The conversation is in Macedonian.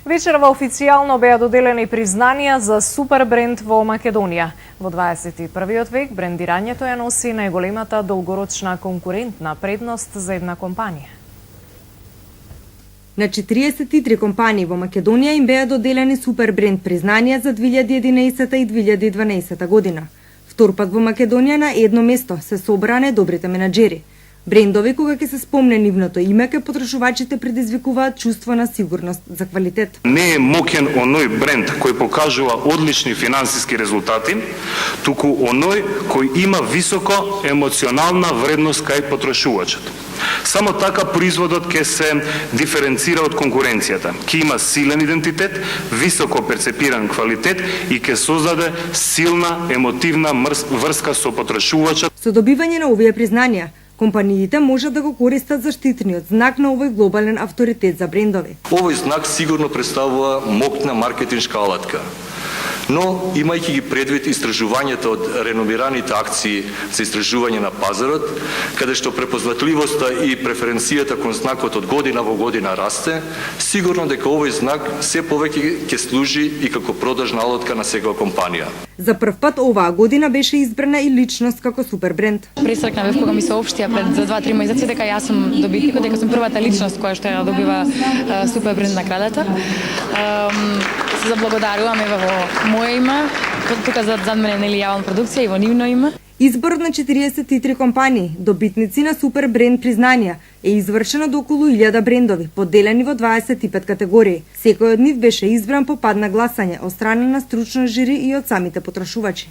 Вечерва официјално беа доделени признанија за супер бренд во Македонија. Во 21. век брендирањето ја носи најголемата долгорочна конкурентна предност за една компанија. На 43 компании во Македонија им беа доделени супер бренд признанија за 2011 и 2012 година. Втор пат во Македонија на едно место се собраа најдобрите менаџери. Брендови кога ќе се спомне нивното име ке потрошувачите предизвикуваат чувство на сигурност за квалитет. Не е моќен оној бренд кој покажува одлични финансиски резултати, туку оној кој има високо емоционална вредност кај потрошувачот. Само така производот ќе се диференцира од конкуренцијата, ќе има силен идентитет, високо перцепиран квалитет и ќе создаде силна емотивна врска со потрошувачот. Со добивање на овие признанија, компаниите можат да го користат заштитниот знак на овој глобален авторитет за брендови. Овој знак сигурно представува моќна маркетиншка алатка. Но, имајќи ги предвид истражувањето од реномираните акции за истражување на пазарот, каде што препознатливоста и преференцијата кон знакот од година во година расте, сигурно дека овој знак се повеќе ќе служи и како продажна алатка на секоја компанија. За прв пат оваа година беше избрана и личност како супер бренд. Пресрекнав кога ми се општија пред 2-3 месеци дека јас сум добитникот, дека сум првата личност која што ја добива супер бренд наградата. Се заблагодаруваме во моје име, тука зад мене нели јавна продукција и во нивно име. Изборот на 43 компании, добитници на супер бренд признанија, е извршен од околу 1000 брендови, поделени во 25 категории. Секој од нив беше избран по пад на гласање од страна на стручно жири и од самите потрошувачи.